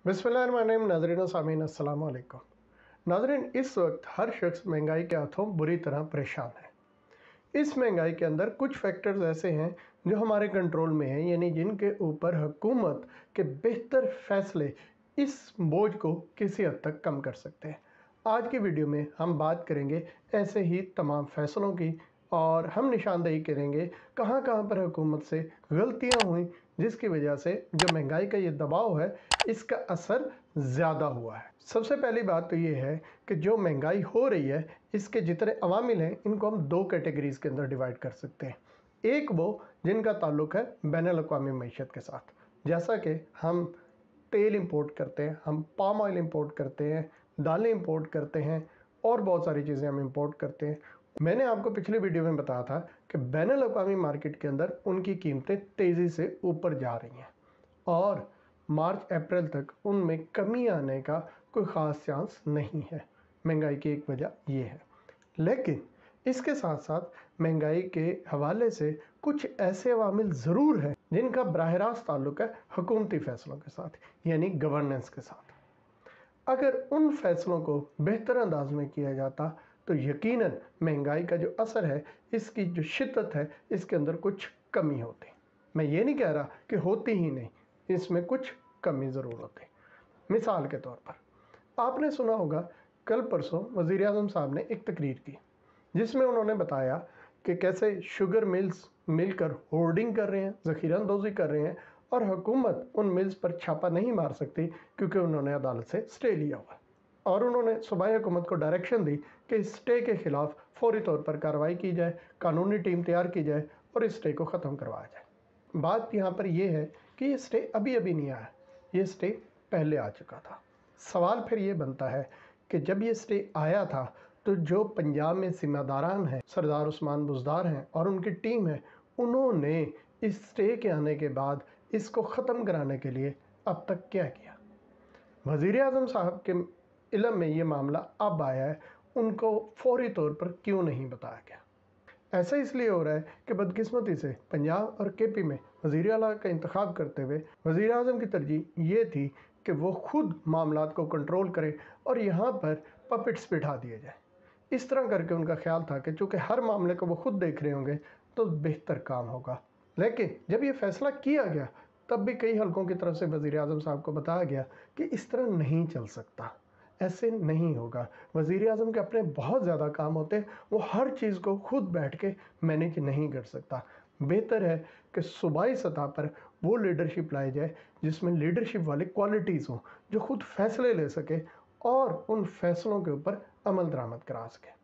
बिस्मिल्लाहिर्रहमानिर्रहीम। नाज़रीन सामीन अस्सलाम वालेकुम। नाज़रीन, इस वक्त हर शख्स महंगाई के हाथों बुरी तरह परेशान है। इस महंगाई के अंदर कुछ फैक्टर्स ऐसे हैं जो हमारे कंट्रोल में हैं, यानी जिनके ऊपर हुकूमत के बेहतर फैसले इस बोझ को किसी हद तक कम कर सकते हैं। आज की वीडियो में हम बात करेंगे ऐसे ही तमाम फैसलों की, और हम निशानदेही करेंगे कहां कहां पर हुकूमत से गलतियां हुई जिसकी वजह से जो महंगाई का ये दबाव है इसका असर ज़्यादा हुआ है। सबसे पहली बात तो ये है कि जो महंगाई हो रही है इसके जितने अवामिल हैं इनको हम दो कैटेगरीज के अंदर डिवाइड कर सकते हैं। एक वो जिनका ताल्लुक है बैनुल-अक़वामी मईशत के साथ, जैसा कि हम तेल इंपोर्ट करते हैं, हम पाम ऑयल इंपोर्ट करते हैं, दालें इंपोर्ट करते हैं और बहुत सारी चीज़ें हम इंपोर्ट करते हैं। मैंने आपको पिछले वीडियो में बताया था कि बैनुल-अक़वामी मार्केट के अंदर उनकी कीमतें तेज़ी से ऊपर जा रही हैं और मार्च अप्रैल तक उनमें कमी आने का कोई ख़ास चांस नहीं है। महंगाई की एक वजह ये है, लेकिन इसके साथ साथ महंगाई के हवाले से कुछ ऐसे अवामिल ज़रूर हैं जिनका बराह रास्त ताल्लुक़ है हुकूमती फ़ैसलों के साथ, यानी गवर्नेंस के साथ। अगर उन फैसलों को बेहतर अंदाज में किया जाता तो यकीनन महंगाई का जो असर है, इसकी जो शिद्दत है, इसके अंदर कुछ कमी होती। मैं ये नहीं कह रहा कि होती ही नहीं, इसमें कुछ कमी ज़रूर होती। मिसाल के तौर पर आपने सुना होगा कल परसों वज़ीर आज़म साहब ने एक तकरीर की जिसमें उन्होंने बताया कि कैसे शुगर मिल्स मिलकर होर्डिंग कर रहे हैं, ज़ख़ीरा अंदोज़ी कर रहे हैं और हुकूमत उन मिल्स पर छापा नहीं मार सकती क्योंकि उन्होंने अदालत से स्टे लिया हुआ है। और उन्होंने सूबाई हुकूमत को डायरेक्शन दी कि इस स्टे के ख़िलाफ़ फौरी तौर पर कार्रवाई की जाए, कानूनी टीम तैयार की जाए और इस स्टे को ख़त्म करवाया जाए। बात यहाँ पर यह है कि ये स्टे अभी नहीं आया, ये स्टे पहले आ चुका था। सवाल फिर ये बनता है कि जब ये स्टे आया था तो जो पंजाब में ज़िम्मेदारान हैं, सरदार उस्मान बुज़दार हैं और उनकी टीम है, उन्होंने इस स्टे के आने के बाद इसको ख़त्म कराने के लिए अब तक क्या किया? वज़ीर आज़म साहब के इल्म में ये मामला अब आया है, उनको फौरी तौर पर क्यों नहीं बताया गया? ऐसा इसलिए हो रहा है कि बदकिस्मती से पंजाब और केपी में वज़ीर आला का इंतखाब करते हुए वज़ीर आज़म की तरजीह ये थी कि वो खुद मामलात को कंट्रोल करें और यहाँ पर पपेट्स बिठा दिए जाए। इस तरह करके उनका ख्याल था कि चूँकि हर मामले को वो खुद देख रहे होंगे तो बेहतर काम होगा। लेकिन जब ये फ़ैसला किया गया तब भी कई हलकों की तरफ से वज़ीर आज़म साहब को बताया गया कि इस तरह नहीं चल सकता, ऐसे नहीं होगा। वज़ीर आज़म के अपने बहुत ज़्यादा काम होते हैं, वो हर चीज़ को खुद बैठ के मैनेज नहीं कर सकता। बेहतर है कि सूबाई सतह पर वो लीडरशिप लाई जाए जिसमें लीडरशिप वाली क्वालिटीज़ हों, जो खुद फ़ैसले ले सके और उन फैसलों के ऊपर अमल दरामद करा सके।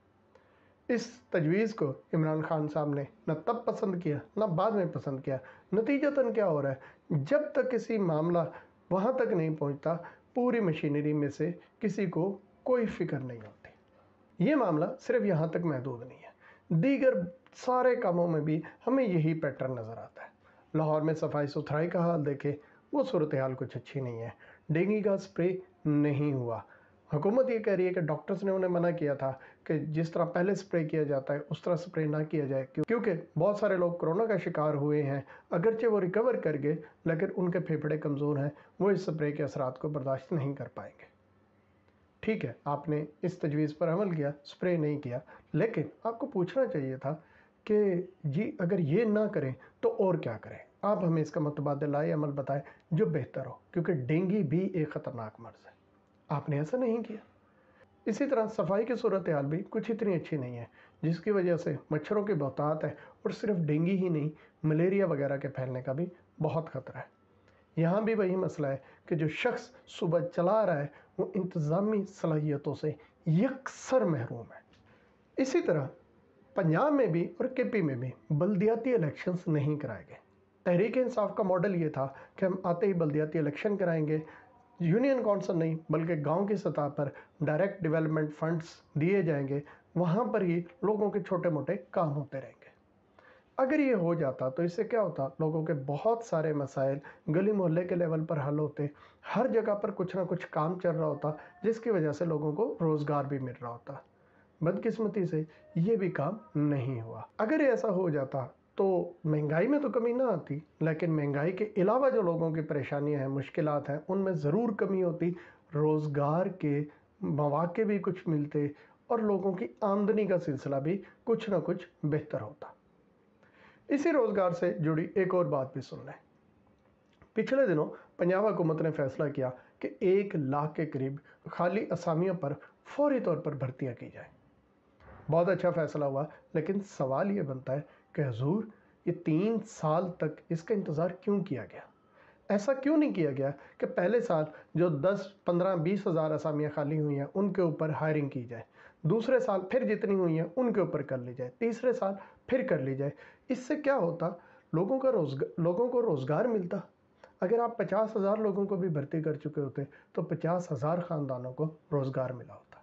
इस तजवीज़ को इमरान खान साहब ने न तब पसंद किया न बाद में पसंद किया। नतीजतन क्या हो रहा है, जब तक किसी मामला वहाँ तक नहीं पहुँचता पूरी मशीनरी में से किसी को कोई फ़िक्र नहीं होती। ये मामला सिर्फ यहाँ तक महदूद नहीं है, दीगर सारे कामों में भी हमें यही पैटर्न नज़र आता है। लाहौर में सफाई सुथराई का हाल देखें, वो सूरत हाल कुछ अच्छी नहीं है। डेंगू का स्प्रे नहीं हुआ। हुकूमत ये कह रही है कि डॉक्टर्स ने उन्हें मना किया था कि जिस तरह पहले स्प्रे किया जाता है उस तरह स्प्रे ना किया जाए, क्योंकि बहुत सारे लोग कोरोना का शिकार हुए हैं। अगरचे वो रिकवर कर गए लेकिन उनके फेफड़े कमज़ोर हैं, वो इस स्प्रे के असरात को बर्दाश्त नहीं कर पाएंगे। ठीक है, आपने इस तजवीज़ पर अमल किया, स्प्रे नहीं किया, लेकिन आपको पूछना चाहिए था कि जी अगर ये ना करें तो और क्या करें? आप हमें इसका मुतबादिल अमल बताएं जो बेहतर हो, क्योंकि डेंगू भी एक ख़तरनाक मर्ज़ है। आपने ऐसा नहीं किया। इसी तरह सफाई की सूरत हाल भी कुछ इतनी अच्छी नहीं है, जिसकी वजह से मच्छरों की बहुतात है और सिर्फ डेंगू ही नहीं, मलेरिया वगैरह के फैलने का भी बहुत ख़तरा है। यहाँ भी वही मसला है कि जो शख्स सुबह चला रहा है वो इंतज़ामी सलाहियतों से यकसर महरूम है। इसी तरह पंजाब में भी और केपी में भी बल्दियाती इलेक्शंस नहीं कराए गए। तहरीक इंसाफ का मॉडल ये था कि हम आते ही बल्दियाती इलेक्शन कराएंगे, यूनियन कौंसिल नहीं बल्कि गांव की सतह पर डायरेक्ट डेवलपमेंट फंड्स दिए जाएंगे, वहाँ पर ही लोगों के छोटे मोटे काम होते रहेंगे। अगर ये हो जाता तो इससे क्या होता, लोगों के बहुत सारे मसाइल गली मोहल्ले के लेवल पर हल होते, हर जगह पर कुछ ना कुछ काम चल रहा होता जिसकी वजह से लोगों को रोज़गार भी मिल रहा होता। बदकिस्मती से ये भी काम नहीं हुआ। अगर ऐसा हो जाता तो महंगाई में तो कमी ना आती, लेकिन महंगाई के अलावा जो लोगों की परेशानियां हैं, मुश्किलात हैं, उनमें ज़रूर कमी होती। रोज़गार के मौके भी कुछ मिलते और लोगों की आमदनी का सिलसिला भी कुछ ना कुछ बेहतर होता। इसी रोज़गार से जुड़ी एक और बात भी सुन लें। पिछले दिनों पंजाब हुकूमत ने फैसला किया कि 1 लाख के करीब खाली असामियों पर फौरी तौर पर भर्तियां की जाए। बहुत अच्छा फैसला हुआ, लेकिन सवाल ये बनता है कि हुजूर, ये 3 साल तक इसका इंतज़ार क्यों किया गया? ऐसा क्यों नहीं किया गया कि पहले साल जो 10, 15, 20 हज़ार असामियाँ खाली हुई हैं उनके ऊपर हायरिंग की जाए, दूसरे साल फिर जितनी हुई हैं उनके ऊपर कर ली जाए, तीसरे साल फिर कर ली जाए। इससे क्या होता? लोगों को रोज़गार मिलता। अगर आप 50,000 लोगों को भी भर्ती कर चुके होते तो 50,000 ख़ानदानों को रोज़गार मिला होता।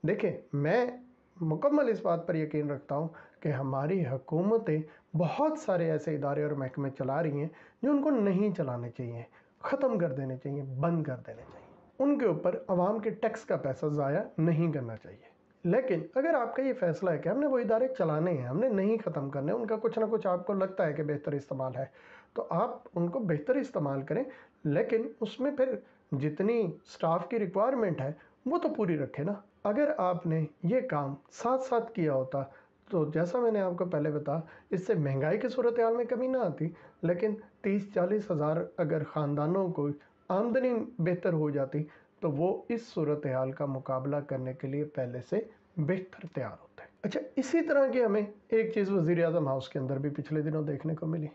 देखिए, मैं मुकम्मल इस बात पर यकीन रखता हूँ कि हमारी हुकूमतें बहुत सारे ऐसे इदारे और महकमे चला रही हैं जो उनको नहीं चलाने चाहिए, ख़त्म कर देने चाहिए, बंद कर देने चाहिए। उनके ऊपर आवाम के टैक्स का पैसा ज़ाया नहीं करना चाहिए। लेकिन अगर आपका ये फ़ैसला है कि हमने वो इदारे चलाने हैं, हमने नहीं ख़त्म करने, उनका कुछ ना कुछ आपको लगता है कि बेहतर इस्तेमाल है, तो आप उनको बेहतर इस्तेमाल करें, लेकिन उसमें फिर जितनी स्टाफ की रिक्वायरमेंट है वो तो पूरी रखें ना। अगर आपने ये काम साथ साथ किया होता तो जैसा मैंने आपको पहले बताया, इससे महंगाई की सूरत हाल में कमी ना आती, लेकिन 30-40 हज़ार अगर ख़ानदानों को आमदनी बेहतर हो जाती तो वो इस सूरत हाल का मुकाबला करने के लिए पहले से बेहतर तैयार होते हैं। अच्छा, इसी तरह की हमें एक चीज़ वज़ीर आज़म हाउस के अंदर भी पिछले दिनों देखने को मिली।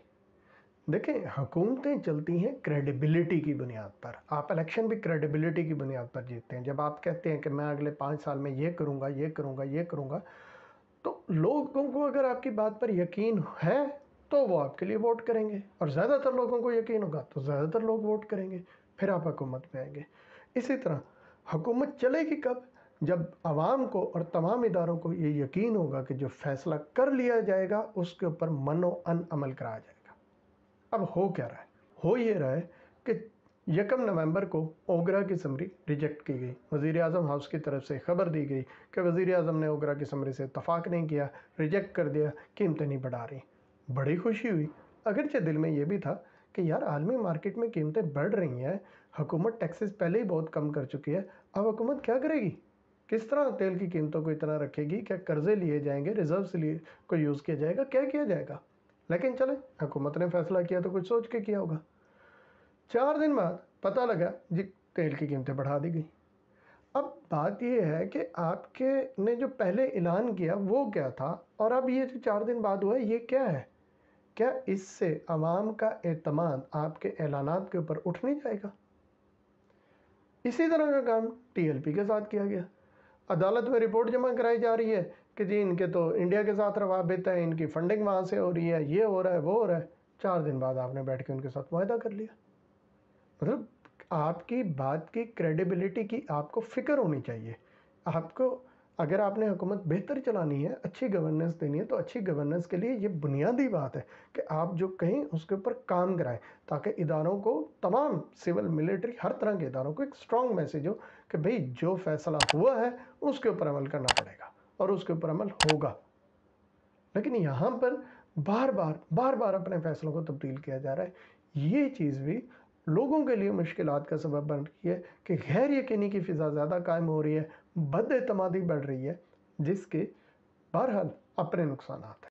देखें, हुकूमतें चलती हैं क्रेडिबिलिटी की बुनियाद पर। आप इलेक्शन भी क्रेडिबिलिटी की बुनियाद पर जीतते हैं। जब आप कहते हैं कि मैं अगले 5 साल में ये करूँगा, ये करूँगा, ये करूँगा, तो लोगों को अगर आपकी बात पर यकीन है तो वो आपके लिए वोट करेंगे, और ज़्यादातर लोगों को यकीन होगा तो ज़्यादातर लोग वोट करेंगे, फिर आप हुकूमत में आएंगे। इसी तरह हुकूमत चलेगी कब? जब आवाम को और तमाम इदारों को ये यकीन होगा कि जो फैसला कर लिया जाएगा उसके ऊपर मनो अन अमल कराया जाएगा। अब हो क्या रहा है? हो ये रहा है कि 1 नवंबर को ओगरा की समरी रिजेक्ट की गई। वज़ीर आज़म हाउस की तरफ से खबर दी गई कि वज़ीर आज़म ने ओगरा की समरी से इत्तफाक नहीं किया, रिजेक्ट कर दिया, कीमतें नहीं बढ़ा रही। बड़ी खुशी हुई, अगरचे दिल में ये भी था कि यार आलमी मार्केट में कीमतें बढ़ रही हैं, हुकूमत टैक्सेस पहले ही बहुत कम कर चुकी है, अब हुकूमत क्या करेगी? किस तरह तेल की कीमतों को इतना रखेगी? क्या कर्जे लिए जाएंगे, रिजर्व से लिए को यूज़ किया जाएगा, क्या किया जाएगा? लेकिन चले, हुकूमत ने फैसला किया तो कुछ सोच के किया होगा। 4 दिन बाद पता लगा जी तेल की कीमतें बढ़ा दी गई। अब बात यह है कि आपके ने जो पहले ऐलान किया वो क्या था, और अब ये जो 4 दिन बाद हुआ है ये क्या है? क्या इससे आवाम का एतमाद आपके ऐलानात के ऊपर उठ नहीं जाएगा? इसी तरह का काम टीएलपी के साथ किया गया। अदालत में रिपोर्ट जमा कराई जा रही है कि जी इनके तो इंडिया के साथ रवाबित है, इनकी फंडिंग वहाँ से हो रही है, ये हो रहा है, वो हो रहा है। 4 दिन बाद आपने बैठ के उनके साथ वायदा कर लिया। मतलब आपकी बात की क्रेडिबिलिटी की आपको फ़िक्र होनी चाहिए। आपको अगर आपने हुकूमत बेहतर चलानी है, अच्छी गवर्नेंस देनी है, तो अच्छी गवर्नेंस के लिए ये बुनियादी बात है कि आप जो कहें उसके ऊपर काम कराएं, ताकि इदारों को, तमाम सिविल, मिलिट्री, हर तरह के इदारों को एक स्ट्रॉन्ग मैसेज हो कि भाई जो फैसला हुआ है उसके ऊपर अमल करना पड़ेगा और उसके ऊपर अमल होगा। लेकिन यहाँ पर बार बार अपने फैसलों को तब्दील किया जा रहा है। ये चीज़ भी लोगों के लिए मुश्किलात का सबब बन रही है कि गैर यकीनी की फ़िज़ा ज़्यादा कायम हो रही है, बदएतमादी बढ़ रही है, जिसके बहरहाल अपने नुकसानात हैं।